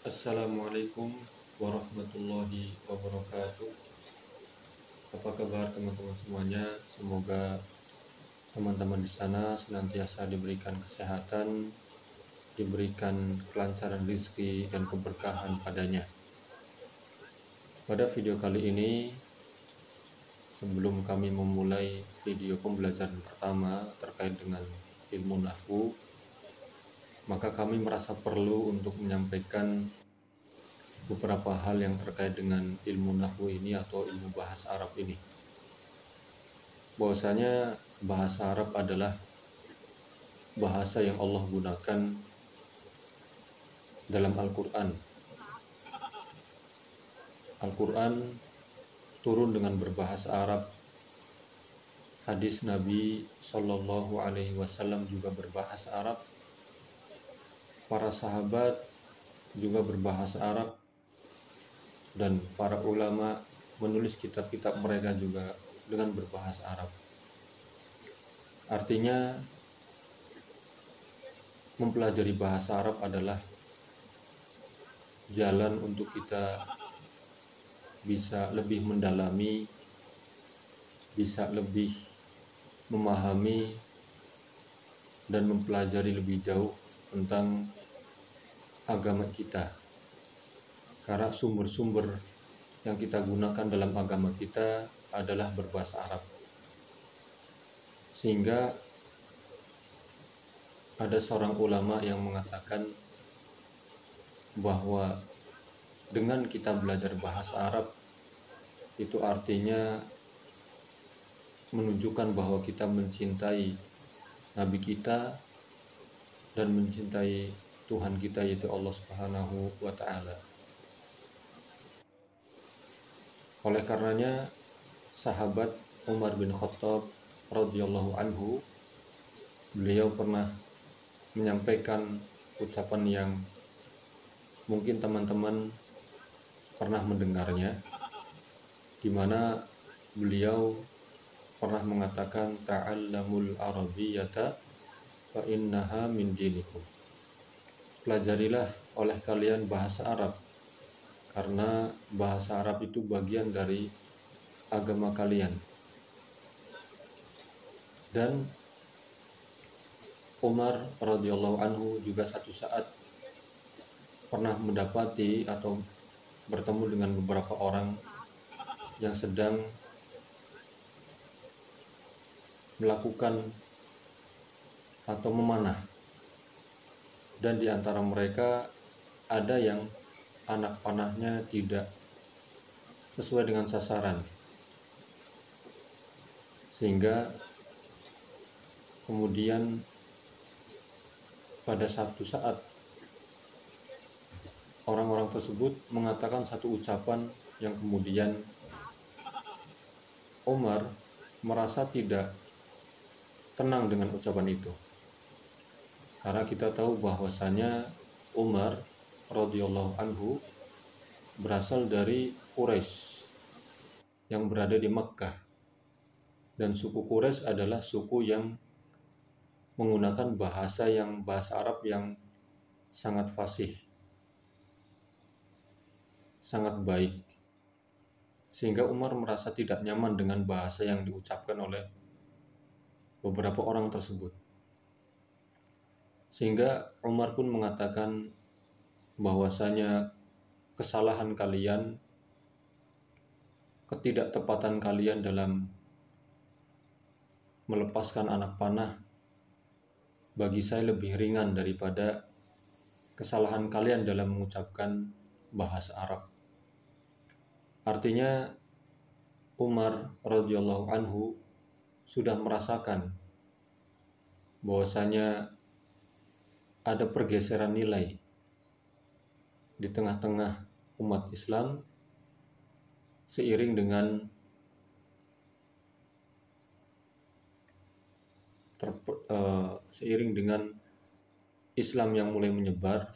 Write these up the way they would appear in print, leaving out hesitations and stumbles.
Assalamualaikum warahmatullahi wabarakatuh. Apa kabar teman-teman semuanya? Semoga teman-teman di sana senantiasa diberikan kesehatan, diberikan kelancaran rezeki dan keberkahan padanya. Pada video kali ini, sebelum kami memulai video pembelajaran pertama terkait dengan ilmu nahwu, maka kami merasa perlu untuk menyampaikan beberapa hal yang terkait dengan ilmu nahwu ini atau ilmu bahasa Arab ini. Bahwasanya bahasa Arab adalah bahasa yang Allah gunakan dalam Al-Quran. Al-Quran turun dengan berbahasa Arab. Hadis Nabi Shallallahu Alaihi Wasallam juga berbahasa Arab. Para sahabat juga berbahasa Arab, dan para ulama menulis kitab-kitab mereka juga dengan berbahasa Arab. Artinya, mempelajari bahasa Arab adalah jalan untuk kita bisa lebih mendalami, bisa lebih memahami dan mempelajari lebih jauh tentang agama kita. Karena sumber-sumber yang kita gunakan dalam agama kita adalah berbahasa Arab. Sehingga ada seorang ulama yang mengatakan bahwa dengan kita belajar bahasa Arab itu artinya menunjukkan bahwa kita mencintai Nabi kita dan mencintai Tuhan kita, yaitu Allah Subhanahu wa Ta'ala. Oleh karenanya, sahabat Umar bin Khattab radhiyallahu anhu, beliau pernah menyampaikan ucapan yang mungkin teman-teman pernah mendengarnya, di mana beliau pernah mengatakan, ta'allamul arabiyyata fa innaha min dinikum. Pelajarilah oleh kalian bahasa Arab, karena bahasa Arab itu bagian dari agama kalian. Dan Umar radhiyallahu anhu juga satu saat pernah mendapati atau bertemu dengan beberapa orang yang sedang melakukan atau memanah, dan di antara mereka ada yang anak panahnya tidak sesuai dengan sasaran, sehingga kemudian pada satu saat orang-orang tersebut mengatakan satu ucapan yang kemudian Umar merasa tidak tenang dengan ucapan itu. Karena kita tahu bahwasanya Umar radhiyallahu anhu berasal dari Quraisy yang berada di Mekkah, dan suku Quraisy adalah suku yang menggunakan bahasa Arab yang sangat fasih, sangat baik, sehingga Umar merasa tidak nyaman dengan bahasa yang diucapkan oleh beberapa orang tersebut. Sehingga Umar pun mengatakan bahwasanya kesalahan kalian, ketidaktepatan kalian dalam melepaskan anak panah bagi saya lebih ringan daripada kesalahan kalian dalam mengucapkan bahasa Arab. Artinya Umar radhiyallahu anhu sudah merasakan bahwasanya ada pergeseran nilai di tengah-tengah umat Islam seiring dengan Islam yang mulai menyebar,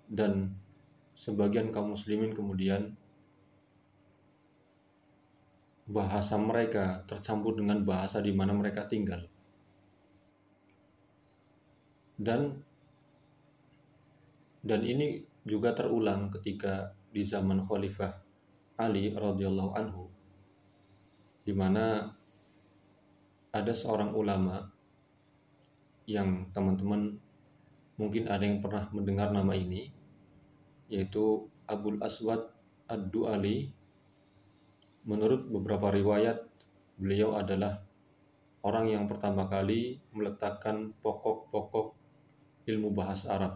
dan sebagian kaum muslimin kemudian bahasa mereka tercampur dengan bahasa di mana mereka tinggal. Dan ini juga terulang ketika di zaman Khalifah Ali radhiyallahu anhu, di mana ada seorang ulama yang teman-teman mungkin ada yang pernah mendengar nama ini, yaitu Abul Aswad Ad-Du'ali. Menurut beberapa riwayat, beliau adalah orang yang pertama kali meletakkan pokok-pokok ilmu bahasa Arab.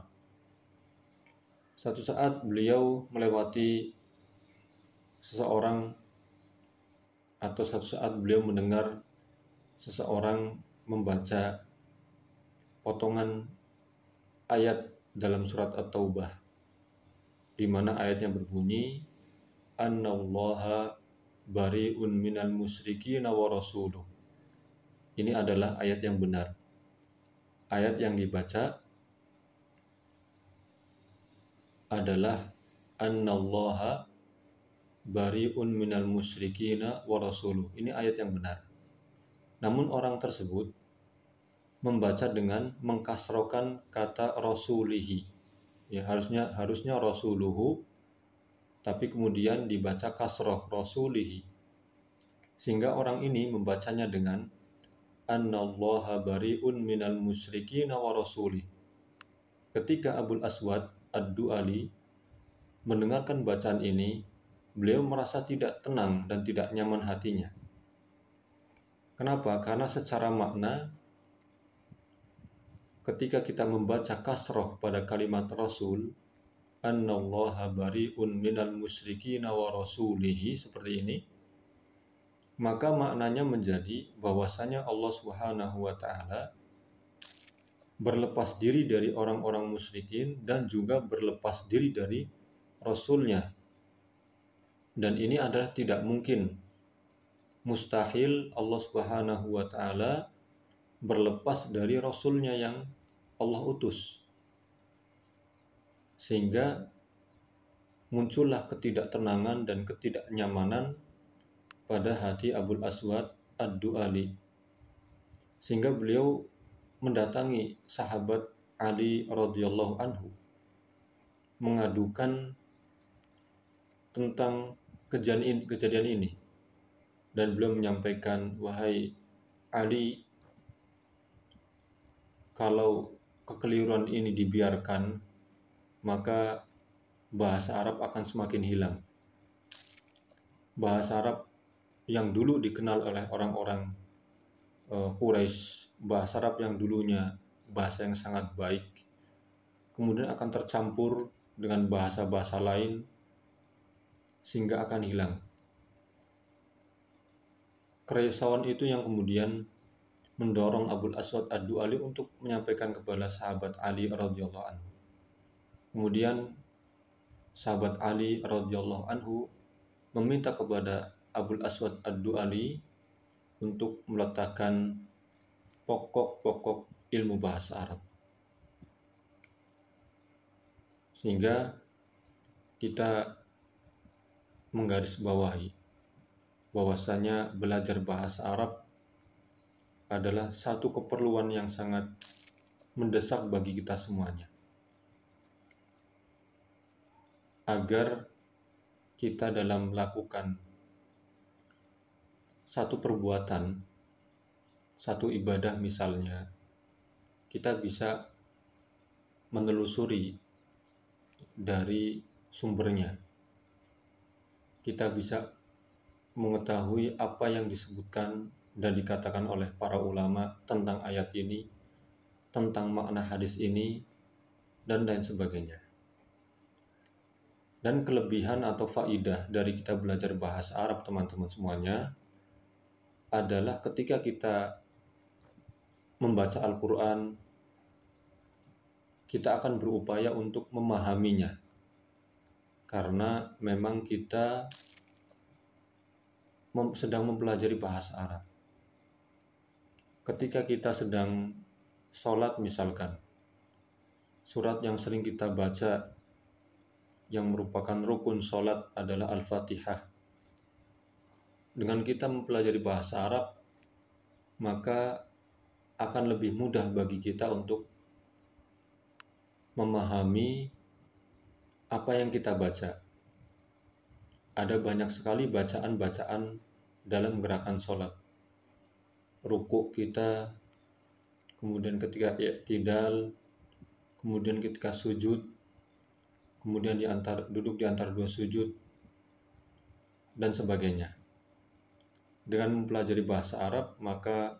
Satu saat beliau melewati seseorang, atau satu saat beliau mendengar seseorang membaca potongan ayat dalam surat At-Taubah, di mana ayatnya berbunyi, Annallaha bari'un minal musyrikina wa rasuluh. Ini adalah ayat yang benar. Ayat yang dibaca adalah Annallaha bari'un minal musyrikina wa rasuluh. Ini ayat yang benar. Namun orang tersebut membaca dengan mengkasrokan kata rasulihi. Ya, harusnya rasuluhu, tapi kemudian dibaca kasroh rasulihi. Sehingga orang ini membacanya dengan Annallaha bari'un minal musyrikina wa rasulih. Ketika Abul Aswad Ad-Du'ali mendengarkan bacaan ini, beliau merasa tidak tenang dan tidak nyaman hatinya. Kenapa? Karena secara makna, ketika kita membaca kasroh pada kalimat Rasul, Annallaha bari'un minal musyrikina wa rasulihi, seperti ini, maka maknanya menjadi bahwasanya Allah Subhanahu wa Ta'ala berlepas diri dari orang-orang musyrikin dan juga berlepas diri dari Rasulnya. Dan ini adalah tidak mungkin, mustahil Allah Subhanahu wa Ta'ala berlepas dari Rasulnya yang Allah utus. Sehingga muncullah ketidaktenangan dan ketidaknyamanan pada hati Abul Aswad Ad-Du'ali, sehingga beliau mendatangi sahabat Ali radhiyallahu anhu, mengadukan tentang kejadian ini, dan beliau menyampaikan, wahai Ali, kalau kekeliruan ini dibiarkan, maka bahasa Arab akan semakin hilang. Bahasa Arab yang dulu dikenal oleh orang-orang Quraisy, bahasa Arab yang dulunya bahasa yang sangat baik, kemudian akan tercampur dengan bahasa-bahasa lain sehingga akan hilang. Kerisauan itu yang kemudian mendorong Abul Aswad Ad-Du'ali untuk menyampaikan kepada sahabat Ali radhiyallahu anhu. Kemudian sahabat Ali radhiyallahu anhu meminta kepada Abul Aswad Ad-Du'ali untuk meletakkan pokok-pokok ilmu bahasa Arab. Sehingga kita menggarisbawahi bahwasanya belajar bahasa Arab adalah satu keperluan yang sangat mendesak bagi kita semuanya, agar kita dalam melakukan satu perbuatan, satu ibadah misalnya, kita bisa menelusuri dari sumbernya. Kita bisa mengetahui apa yang disebutkan dan dikatakan oleh para ulama tentang ayat ini, tentang makna hadis ini, dan lain sebagainya. Dan kelebihan atau faidah dari kita belajar bahasa Arab, teman-teman semuanya, adalah ketika kita membaca Al-Quran, kita akan berupaya untuk memahaminya, karena memang kita sedang mempelajari bahasa Arab. Ketika kita sedang sholat misalkan, surat yang sering kita baca yang merupakan rukun sholat adalah Al-Fatihah. Dengan kita mempelajari bahasa Arab, maka akan lebih mudah bagi kita untuk memahami apa yang kita baca. Ada banyak sekali bacaan-bacaan dalam gerakan sholat. Rukuk kita, kemudian ketika i'tidal, kemudian ketika sujud, kemudian duduk di antara dua sujud, dan sebagainya. Dengan mempelajari bahasa Arab, maka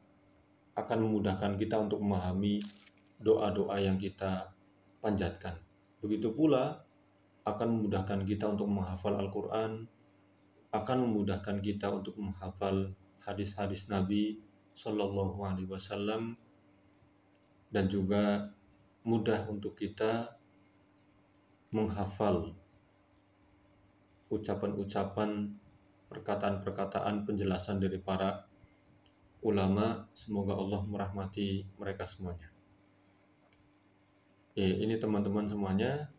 akan memudahkan kita untuk memahami doa-doa yang kita panjatkan. Begitu pula akan memudahkan kita untuk menghafal Al-Quran, akan memudahkan kita untuk menghafal hadis-hadis Nabi Shallallahu Alaihi Wasallam, dan juga mudah untuk kita menghafal ucapan-ucapan, perkataan-perkataan penjelasan dari para ulama. Semoga Allah merahmati mereka semuanya. Ini teman-teman semuanya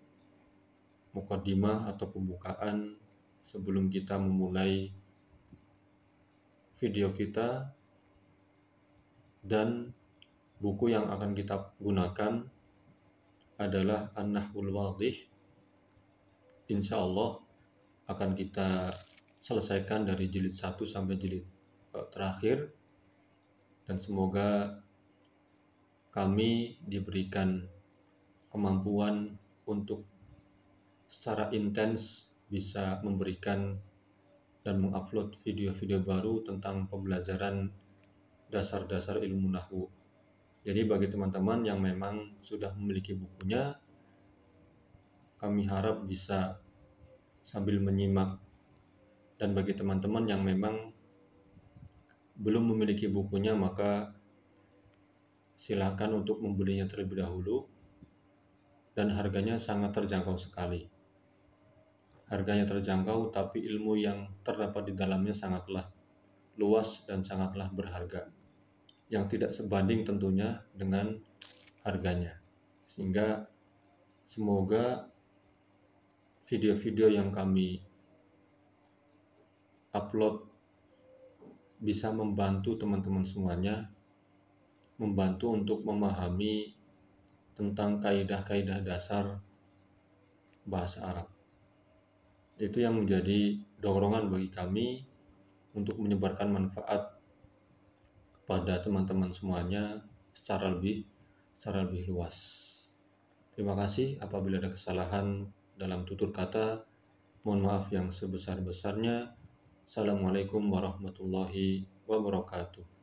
mukadimah atau pembukaan sebelum kita memulai video kita, dan buku yang akan kita gunakan adalah An-Nahwul Wadih. Insya Allah akan kita selesaikan dari jilid 1 sampai jilid terakhir, dan semoga kami diberikan kemampuan untuk secara intens bisa memberikan dan mengupload video-video baru tentang pembelajaran dasar-dasar ilmu nahwu. Jadi bagi teman-teman yang memang sudah memiliki bukunya, kami harap bisa sambil menyimak, dan bagi teman-teman yang memang belum memiliki bukunya, maka silakan untuk membelinya terlebih dahulu, dan harganya sangat terjangkau sekali. Harganya terjangkau, tapi ilmu yang terdapat di dalamnya sangatlah luas dan sangatlah berharga, yang tidak sebanding tentunya dengan harganya. Sehingga semoga video-video yang kami upload bisa membantu teman-teman semuanya, membantu untuk memahami tentang kaidah-kaidah dasar bahasa Arab. Itu yang menjadi dorongan bagi kami untuk menyebarkan manfaat kepada teman-teman semuanya secara lebih luas. Terima kasih. Apabila ada kesalahan dalam tutur kata, mohon maaf yang sebesar-besarnya. Assalamualaikum warahmatullahi wabarakatuh.